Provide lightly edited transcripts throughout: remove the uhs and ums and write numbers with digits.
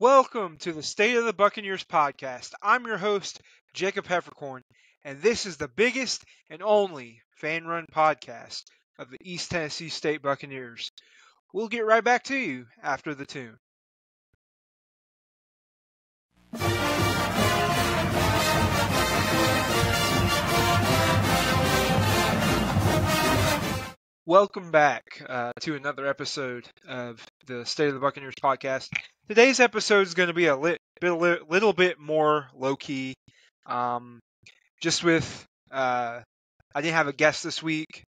Welcome to the State of the Buccaneers podcast. I'm your host, Jacob Pfefferkorn, and this is the biggest and only fan-run podcast of the East Tennessee State Buccaneers. We'll get right back to you after the tune. Welcome back to another episode of the State of the Buccaneers podcast. Today's episode is going to be a little bit more low-key. Just with, I didn't have a guest this week.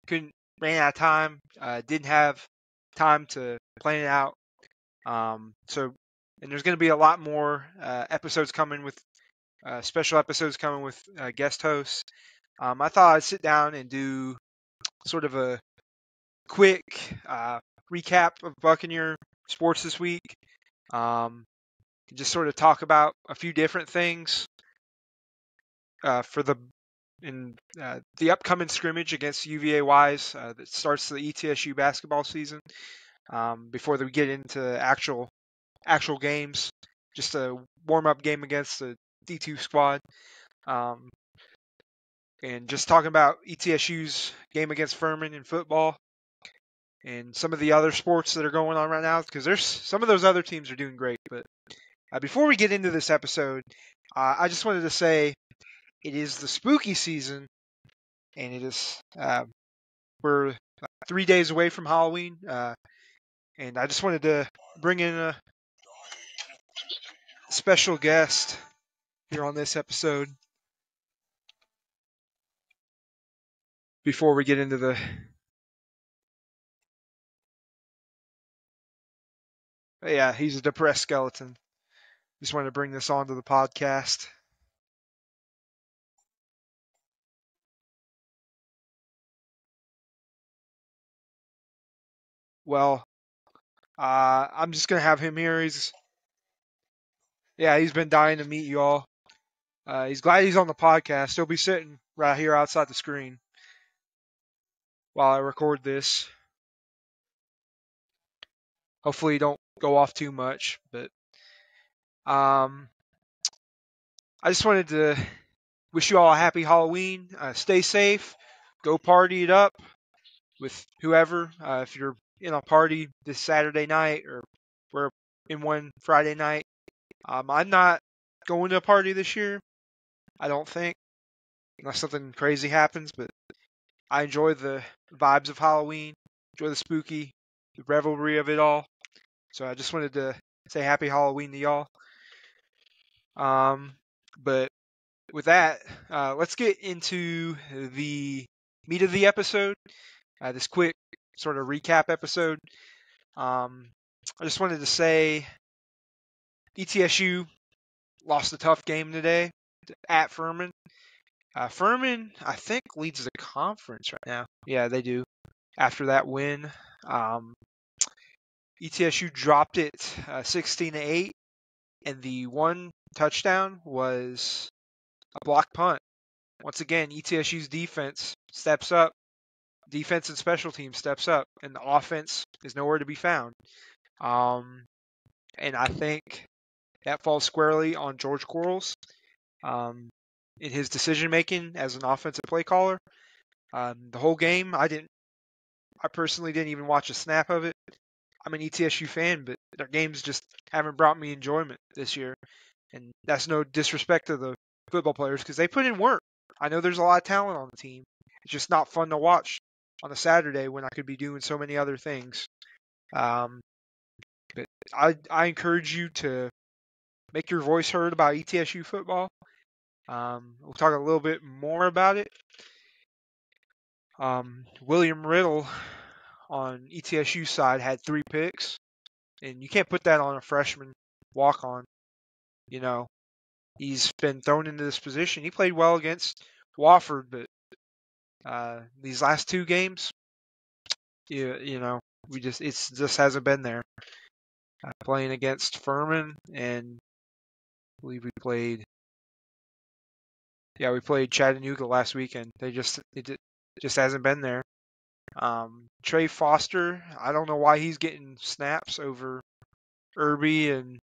Ran out of time. Didn't have time to plan it out. And there's going to be a lot more episodes coming with, special episodes coming with guest hosts. I thought I'd sit down and do sort of a quick recap of Buccaneer sports this week. Just sort of talk about a few different things for the upcoming scrimmage against UVA-Wise that starts the ETSU basketball season. Before we get into actual games, just a warm-up game against the D2 squad. And just talking about ETSU's game against Furman in football and some of the other sports that are going on right now, because there's some of those other teams are doing great. But before we get into this episode, I just wanted to say it is the spooky season, and it is we're 3 days away from Halloween, and I just wanted to bring in a special guest here on this episode before we get into the yeah, he's a depressed skeleton. Just wanted to bring this onto the podcast. Well, I'm just gonna have him here. He's been dying to meet you all. He's glad he's on the podcast. He'll be sitting right here outside the screen while I record this. Hopefully, you don't go off too much, but I just wanted to wish you all a happy Halloween. Stay safe. Go party it up with whoever. If you're in a party this Saturday night or we're in one Friday night. I'm not going to a party this year, I don't think, unless something crazy happens, but I enjoy the vibes of Halloween, enjoy the spooky, the revelry of it all. So I just wanted to say happy Halloween to y'all. But with that, let's get into the meat of the episode, this quick sort of recap episode. I just wanted to say ETSU lost a tough game today at Furman. Furman, I think, leads the conference right now. Yeah, they do. After that win, ETSU dropped it 16-8, and the one touchdown was a blocked punt. Once again, ETSU's defense steps up. Defense and special teams steps up, and the offense is nowhere to be found. And I think that falls squarely on George Quarles in his decision-making as an offensive play caller. The whole game, I personally didn't even watch a snap of it. I'm an ETSU fan, but their games just haven't brought me enjoyment this year. And that's no disrespect to the football players, because they put in work. I know there's a lot of talent on the team. It's just not fun to watch on a Saturday when I could be doing so many other things. But I encourage you to make your voice heard about ETSU football. We'll talk a little bit more about it. William Riddle on ETSU side had 3 picks, and you can't put that on a freshman walk-on. You know, he's been thrown into this position. He played well against Wofford, but these last 2 games, it just hasn't been there. Playing against Furman, and I believe we played Chattanooga last weekend. It just hasn't been there. Trey Foster, I don't know why he's getting snaps over Irby and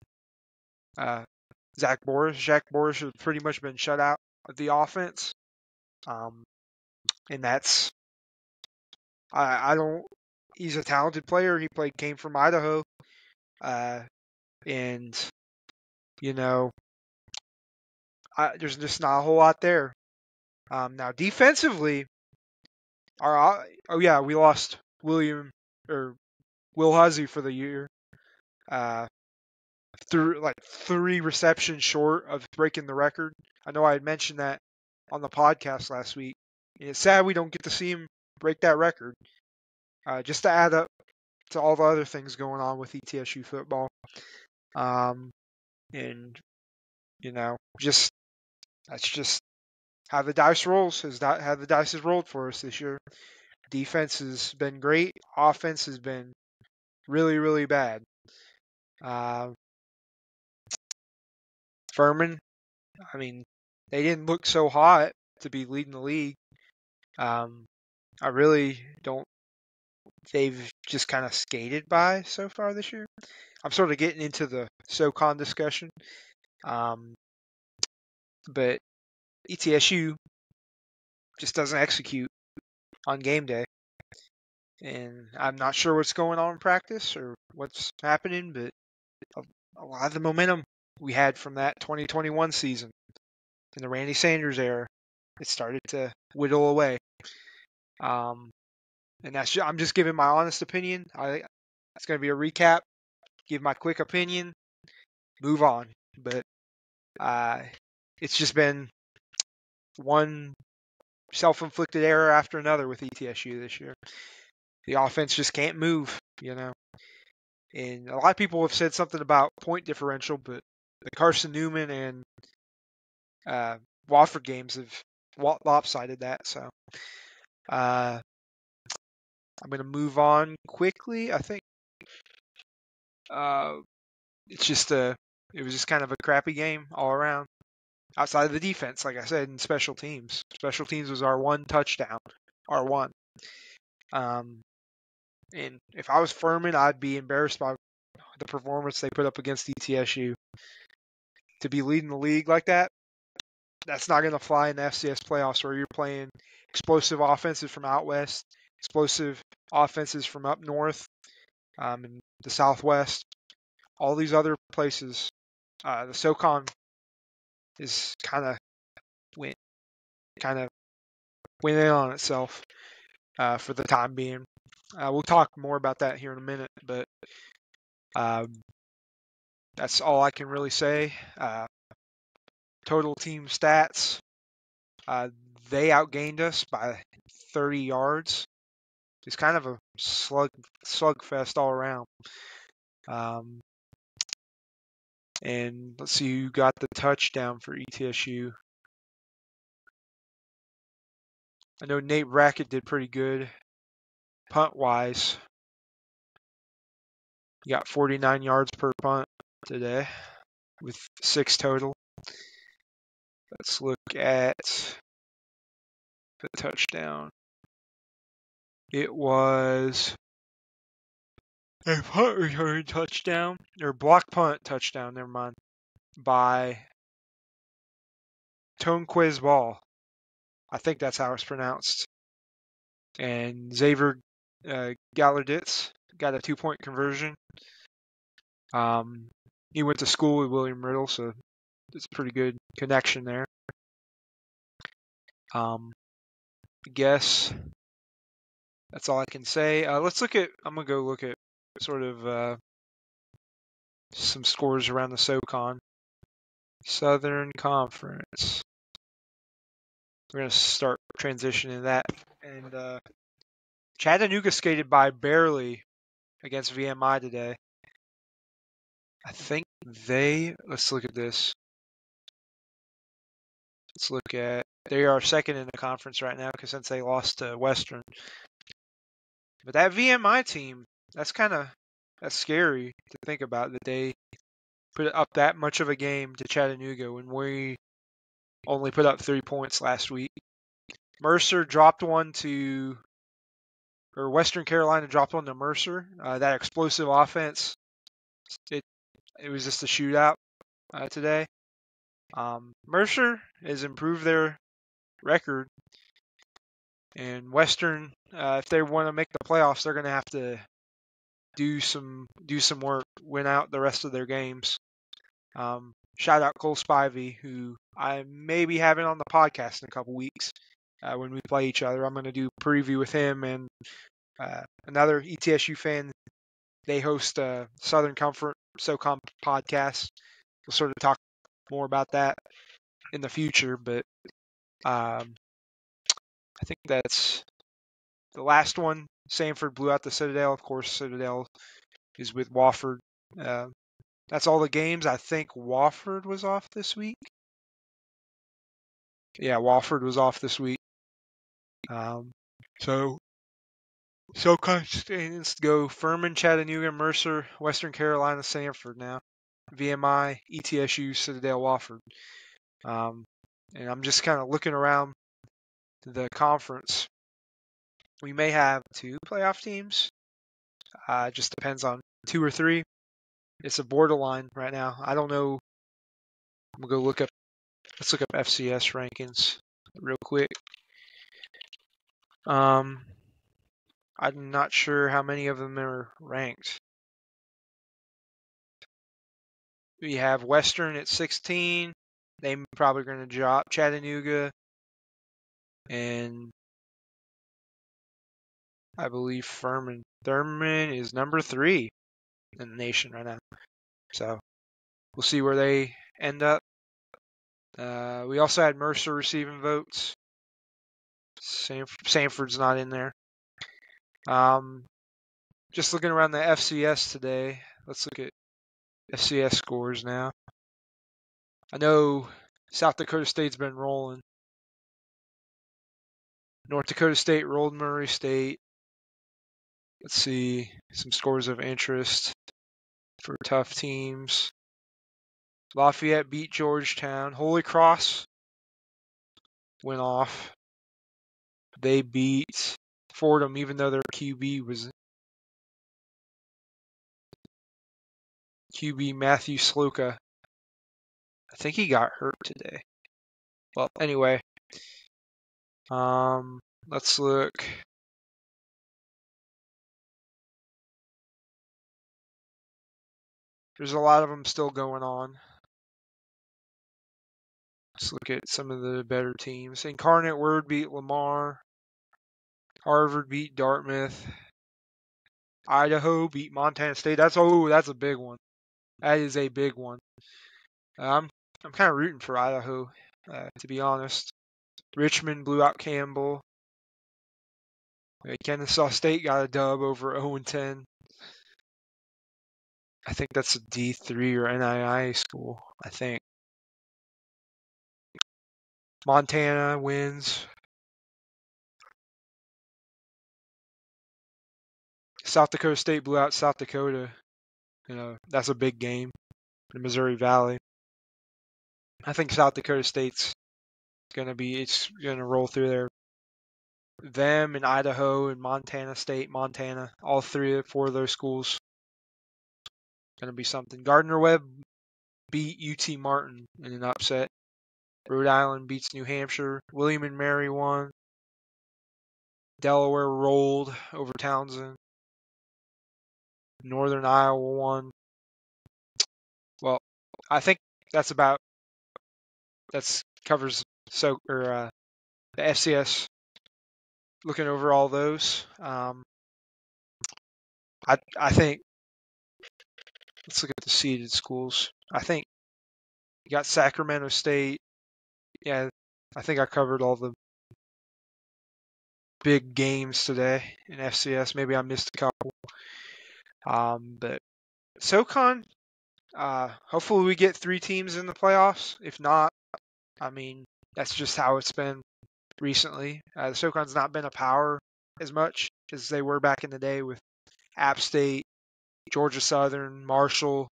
Zach Boris has pretty much been shut out of the offense. And that's, I don't, he's a talented player. He came from Idaho. And, you know, there's just not a whole lot there. Now, defensively, we lost Will Huzzy for the year. Through like 3 receptions short of breaking the record. I know I had mentioned that on the podcast last week. And it's sad we don't get to see him break that record. Just to add up to all the other things going on with ETSU football. And, you know, that's just how the dice rolls. How the dice has rolled for us this year. Defense has been great. Offense has been really, really bad. Furman, I mean, they didn't look so hot to be leading the league. I really don't. They've just kind of skated by so far this year. I'm sort of getting into the SoCon discussion. But ETSU just doesn't execute on game day. And I'm not sure what's going on in practice or what's happening, but a lot of the momentum we had from that 2021 season in the Randy Sanders era, it started to whittle away. And I'm just giving my honest opinion. It's going to be a recap, give my quick opinion, move on. But it's just been one self-inflicted error after another with ETSU this year. The offense just can't move, you know. And a lot of people have said something about point differential, but the Carson Newman and Wofford games have lopsided that. So I'm going to move on quickly. I think it was just kind of a crappy game all around. Outside of the defense, like I said, and special teams. Special teams was our one touchdown, our one. And if I was Furman, I'd be embarrassed by the performance they put up against ETSU. To be leading the league like that, that's not going to fly in the FCS playoffs where you're playing explosive offenses from out west, explosive offenses from up north, and the southwest. All these other places, the SoCon is kind of went in on itself for the time being. We'll talk more about that here in a minute, but that's all I can really say. Total team stats, they outgained us by 30 yards. It's kind of a slugfest all around. And let's see who got the touchdown for ETSU. I know Nate Brackett did pretty good punt-wise. He got 49 yards per punt today with 6 total. Let's look at the touchdown. It was a punt return touchdown, or block punt touchdown, never mind, by Tonquez Ball. I think that's how it's pronounced. And Xavier Gallarditz got a 2-point conversion. He went to school with William Riddle, so it's a pretty good connection there. I guess that's all I can say. I'm going to go look at sort of some scores around the SoCon. Southern Conference. We're going to start transitioning that. And Chattanooga skated by barely against VMI today. I think let's look at this. They are second in the conference right now since they lost to Western. But that VMI team, that's scary to think about, that they put up that much of a game to Chattanooga when we only put up 3 points last week. Western Carolina dropped one to Mercer. That explosive offense, it was just a shootout. today. Mercer has improved their record, and Western, if they want to make the playoffs, they're going to have to do some work, win out the rest of their games. Shout out Cole Spivey, who I may be having on the podcast in a couple weeks when we play each other. I'm going to do a preview with him and another ETSU fan. They host a Southern Comfort SoCom podcast. We'll sort of talk more about that in the future, but I think that's the last one. Sanford blew out the Citadel. Of course, Citadel is with Wofford. That's all the games. I think Wofford was off this week. Yeah, Wofford was off this week. So standings go Furman, Chattanooga, Mercer, Western Carolina, Sanford now. VMI, ETSU, Citadel, Wofford. And I'm just kind of looking around the conference. We may have 2 playoff teams. It just depends on 2 or 3. It's a borderline right now. I don't know. I'm gonna go look up. Let's look up FCS rankings real quick. I'm not sure how many of them are ranked. We have Western at 16. They're probably going to drop Chattanooga, and I believe Furman. Furman is number 3 in the nation right now. So we'll see where they end up. We also had Mercer receiving votes. Sanford's not in there. Just looking around the FCS today. Let's look at FCS scores now. I know South Dakota State's been rolling. North Dakota State rolled Murray State. Let's see some scores of interest for tough teams. Lafayette beat Georgetown. Holy Cross went off. They beat Fordham, even though their QB Matthew Sluka. I think he got hurt today. Well, anyway, let's look. There's a lot of them still going on. Let's look at some of the better teams. Incarnate Word beat Lamar. Harvard beat Dartmouth. Idaho beat Montana State. That's a big one. That is a big one. I'm kind of rooting for Idaho, to be honest. Richmond blew out Campbell. Kennesaw State got a dub over 0-10. I think that's a D3 or NII school, I think. Montana wins. South Dakota State blew out South Dakota. That's a big game in the Missouri Valley. I think South Dakota State's gonna roll through there. Them and Idaho and Montana State, Montana, all 4 of those schools. Gonna be something. Gardner-Webb beat UT Martin in an upset. Rhode Island beats New Hampshire. William and Mary won. Delaware rolled over Townsend. Northern Iowa won. Well, I think that covers the FCS. Looking over all those, I think. Let's look at the seeded schools. I think you got Sacramento State. Yeah, I think I covered all the big games today in FCS. Maybe I missed a couple. But SoCon, hopefully we get 3 teams in the playoffs. If not, I mean, that's just how it's been recently. The SoCon's not been a power as much as they were back in the day with App State, Georgia Southern, Marshall.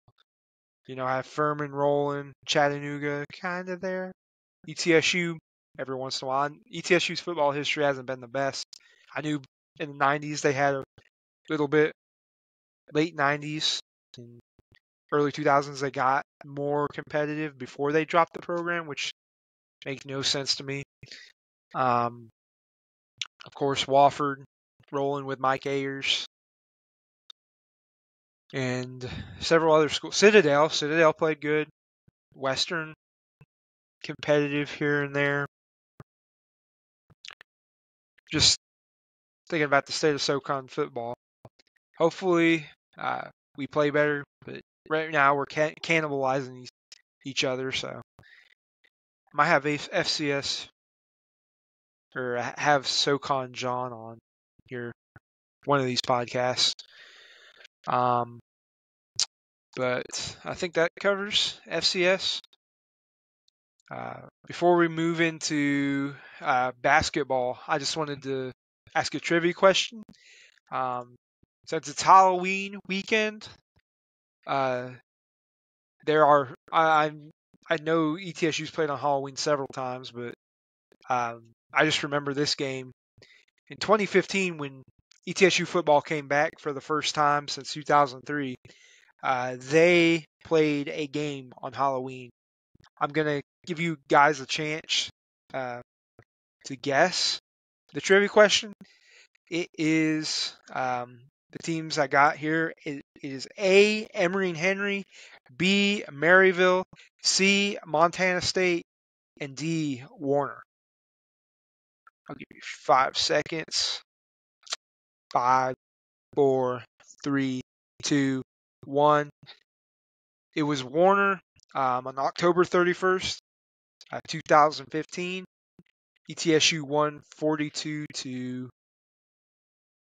I have Furman rolling, Chattanooga kind of there. ETSU every once in a while. ETSU's football history hasn't been the best. I knew in the 90s they had a little bit, late 90s. And early 2000s they got more competitive before they dropped the program, which makes no sense to me. Of course, Wofford rolling with Mike Ayers and several other schools. Citadel played good. Western competitive here and there. Just thinking about the state of SoCon football. Hopefully, we play better, but right now we're cannibalizing each other. So I might have FCS or have SoCon John on here, one of these podcasts. But I think that covers FCS. Before we move into basketball, I just wanted to ask a trivia question. Since it's Halloween weekend, there are I know ETSU's played on Halloween several times, but I just remember this game in 2015 when ETSU football came back for the first time since 2003. They played a game on Halloween. I'm gonna give you guys a chance to guess the trivia question. It is the teams I got here. It is A, Emory and Henry, B, Maryville, C, Montana State, and D, Warner. I'll give you 5 seconds. 5, 4, 3, 2, 1. It was Warner on October 31st, 2015. ETSU won 42 to.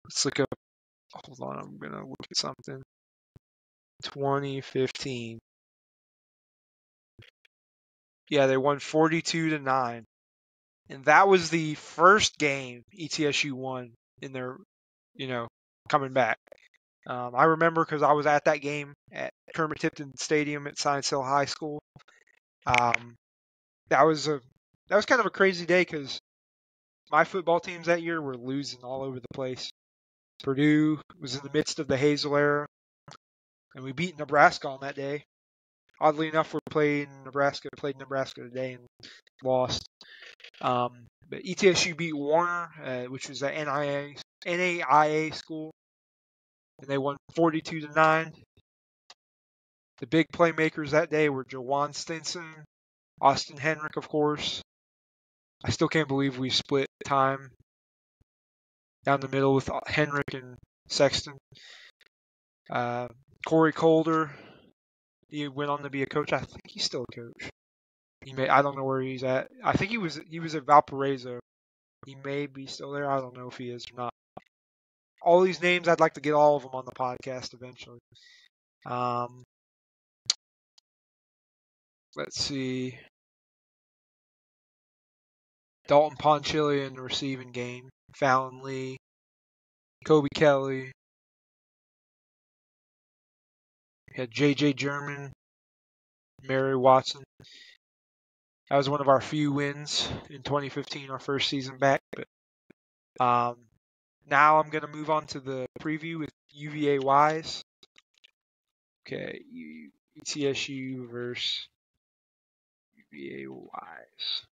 Let's look up. Hold on, I'm gonna look at something. 2015. Yeah, they won 42 to 9. And that was the first game ETSU won in their, coming back. I remember because I was at that game at Kermit Tipton Stadium at Science Hill High School. That was kind of a crazy day because my football teams that year were losing all over the place. Purdue was in the midst of the Hazel era, and we beat Nebraska on that day. Oddly enough, played Nebraska today and lost. But ETSU beat Warner, which was an NAIA school, and they won 42 to 9. The big playmakers that day were Jawan Stinson, Austin Henrik, of course. I still can't believe we split time down the middle with Henrik and Sexton. Corey Calder, he went on to be a coach. I think he's still a coach. I don't know where he's at. I think he was at Valparaiso. He may be still there. I don't know if he is or not. All these names, I'd like to get all of them on the podcast eventually. Let's see. Dalton Ponchillia in the receiving game. Fallon Lee. Kobe Kelly. We had J.J. German. Mary Watson. That was one of our few wins in 2015, our first season back. But now I'm going to move on to the preview with UVA-Wise. Okay, ETSU versus UVA-Wise.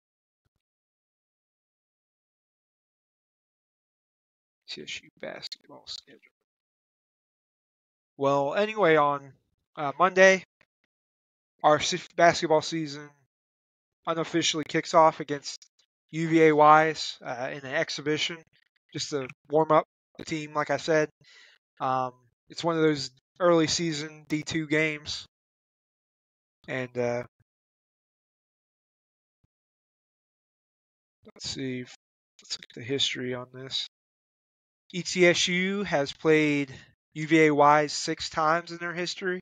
ETSU basketball schedule. Well, anyway, on Monday, our basketball season unofficially kicks off against UVA-Wise in an exhibition, just to warm up the team, like I said. It's one of those early season D2 games. And let's see. Let's look at the history on this. ETSU has played UVA-Wise 6 times in their history.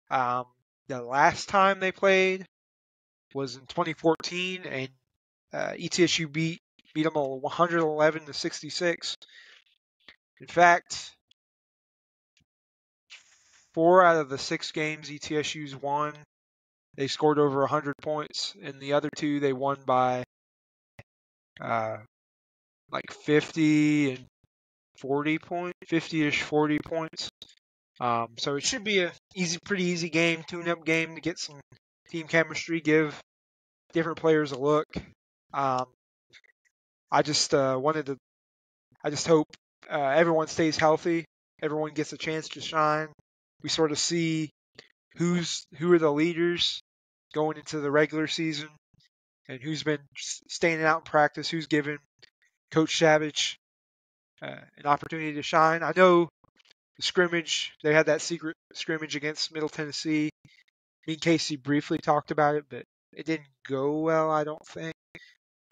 The last time they played was in 2014, and ETSU beat them 111 to 66. In fact, 4 out of the 6 games ETSU's won, they scored over 100 points, and the other 2 they won by like 50 and 40 points, 50-ish, 40 points. So it should be a pretty easy game, tune-up game to get some team chemistry, give different players a look. Um, I just hope everyone stays healthy, everyone gets a chance to shine. We sort of see who are the leaders going into the regular season, and who's been standing out in practice, who's given Coach Savage an opportunity to shine. I know the scrimmage, they had that secret scrimmage against Middle Tennessee. Me and Casey briefly talked about it, but it didn't go well, I don't think.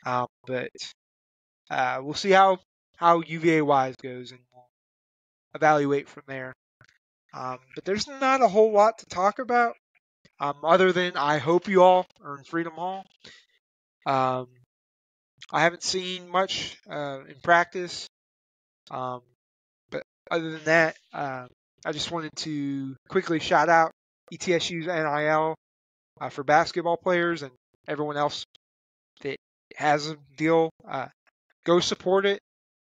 But we'll see how UVA-Wise goes, and we'll evaluate from there. But there's not a whole lot to talk about, other than I hope you all earn Freedom Hall. I haven't seen much in practice, but other than that, I just wanted to quickly shout out ETSU's NIL for basketball players and everyone else that has a deal. Go support it.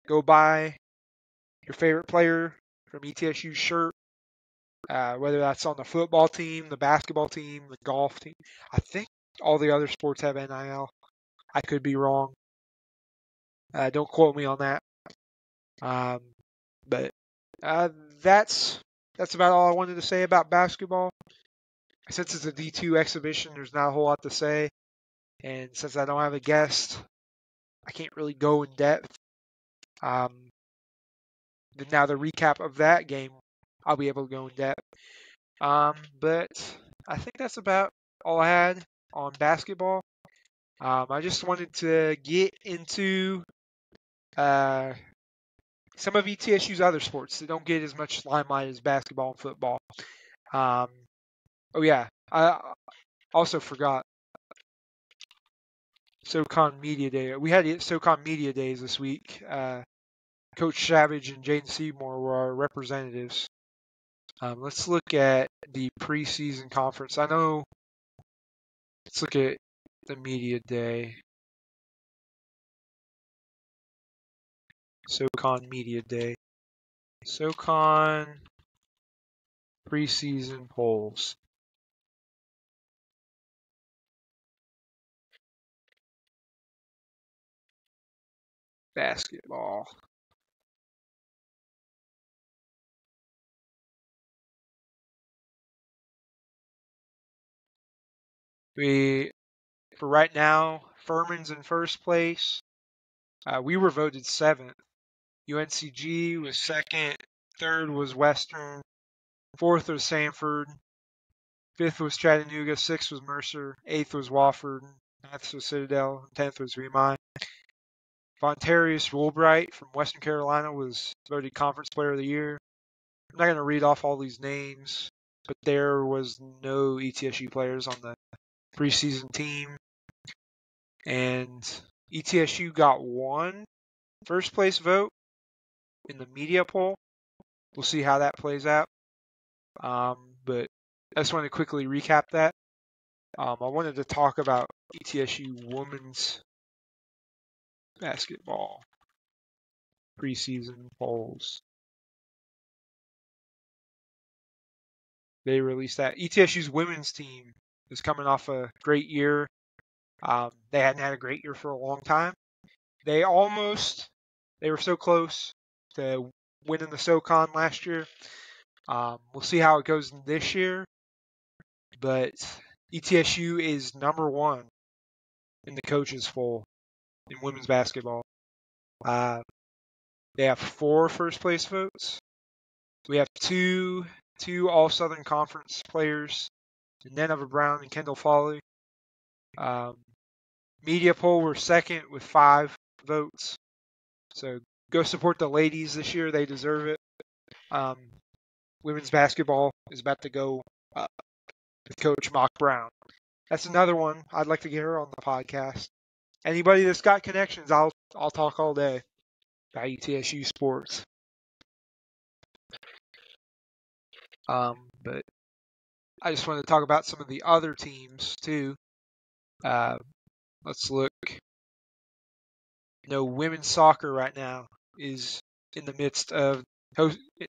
Go buy your favorite player from ETSU's shirt, whether that's on the football team, the basketball team, the golf team. I think all the other sports have NIL. I could be wrong. Don't quote me on that. But that's about all I wanted to say about basketball. Since it's a D2 exhibition, there's not a whole lot to say. And since I don't have a guest, I can't really go in depth. Now the recap of that game, I'll be able to go in depth. But I think that's about all I had on basketball. I just wanted to get into some of ETSU's other sports that don't get as much limelight as basketball and football. Oh yeah, I also forgot SoCon Media Day. We had SoCon Media Days this week. Coach Savage and Jaden Seymour were our representatives. Let's look at the preseason conference. Let's look at the Media Day. SoCon Media Day. SoCon preseason polls. Basketball. For right now, Furman's in first place. We were voted 7th. UNCG was 2nd. 3rd was Western. 4th was Sanford. 5th was Chattanooga. 6th was Mercer. 8th was Wofford. 9th was Citadel. 10th was Remine. Vontarius Woolbright from Western Carolina was voted Conference Player of the Year. I'm not going to read off all these names, but there was no ETSU players on the preseason team. And ETSU got one first place vote in the media poll. We'll see how that plays out. But I just wanted to quickly recap that. I wanted to talk about ETSU women's basketball preseason polls. They released that. ETSU's women's team is coming off a great year. They hadn't had a great year for a long time. They were so close to winning the SoCon last year. We'll see how it goes this year. But ETSU is number 1 in the coaches' poll in women's basketball. They have 4 first place votes. We have two All-Southern Conference players, Neneva Brown and Kendall Foley. Media poll were 2nd with 5 votes. So go support the ladies this year. They deserve it. Women's basketball is about to go up with Coach Mock Brown. That's another one. I'd like to get her on the podcast. Anybody that's got connections, I'll talk all day about ETSU sports. But I just want to talk about some of the other teams too. Let's look. Women's soccer right now is in the midst of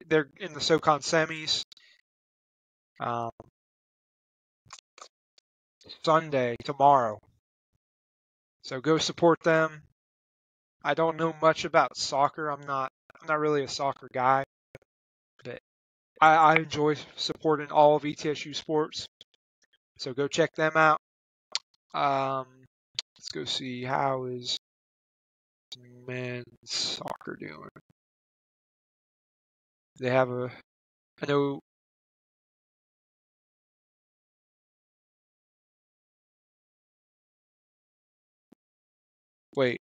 they're in the SoCon semis. um, Sunday, tomorrow. So go support them. I don't know much about soccer. I'm not really a soccer guy, but I enjoy supporting all of ETSU sports. So go check them out. Let's go see how is men's soccer doing. They have I know. Wait,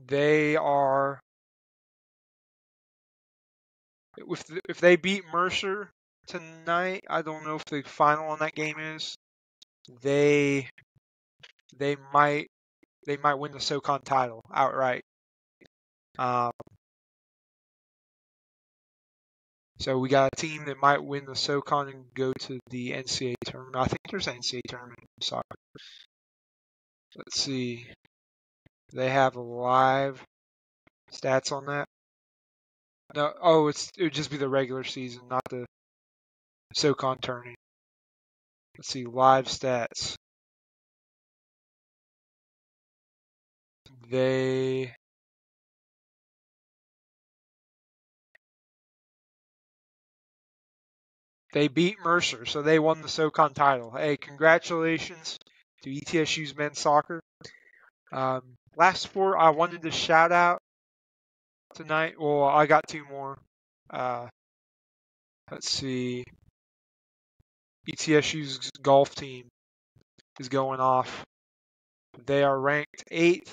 they are if they beat Mercer tonight. I don't know if the final on that game is. They they might win the SoCon title outright. Um, so we got a team that might win the SoCon and go to the NCAA tournament. I think there's an NCAA tournament in soccer. Let's see. They have live stats on that. No, it would just be the regular season, not the SoCon tournament. Let's see, live stats. They beat Mercer, so they won the SoCon title. Hey, congratulations to ETSU's men's soccer. Last sport I wanted to shout out tonight. Well, I got two more. Let's see. ETSU's golf team is going off. They are ranked 8th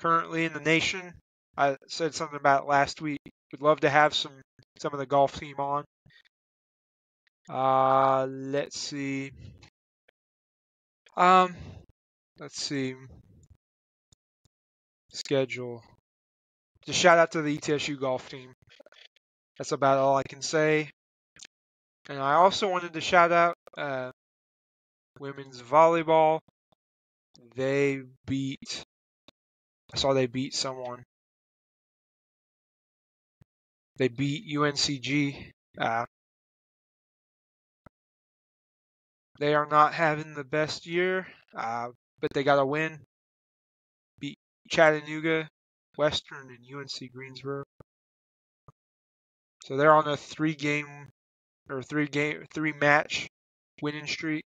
currently in the nation. I said something about it last week. Would love to have some of the golf team on. Let's see. Let's see. Schedule. Just shout out to the ETSU golf team. That's about all I can say. And I also wanted to shout out women's volleyball. I saw they beat someone. They beat UNCG. They are not having the best year, but they got a win. Beat Chattanooga, Western, and UNC Greensboro. So they're on a three match winning streak.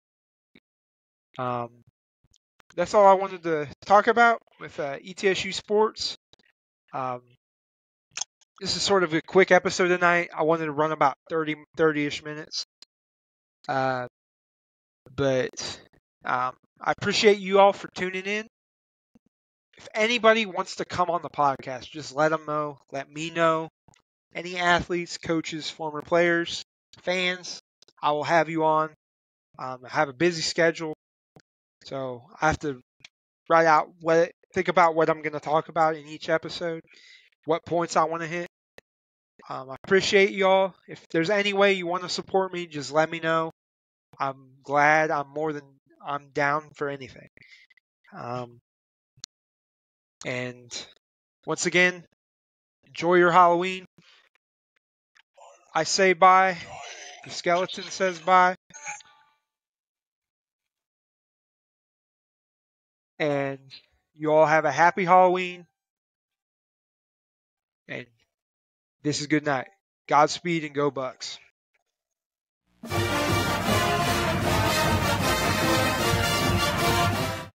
That's all I wanted to talk about with ETSU sports. This is sort of a quick episode tonight. I wanted to run about 30-ish minutes. But I appreciate you all for tuning in. If anybody wants to come on the podcast, just let them know. Let me know. Any athletes, coaches, former players, fans, I will have you on. I have a busy schedule, so I have to think about what I'm going to talk about in each episode, what points I want to hit. I appreciate y'all. If there's any way you want to support me, just let me know. I'm glad. I'm down for anything. And once again, enjoy your Halloween. I say bye. The skeleton says bye. And you all have a happy Halloween. And this is good night. Godspeed and go Bucks.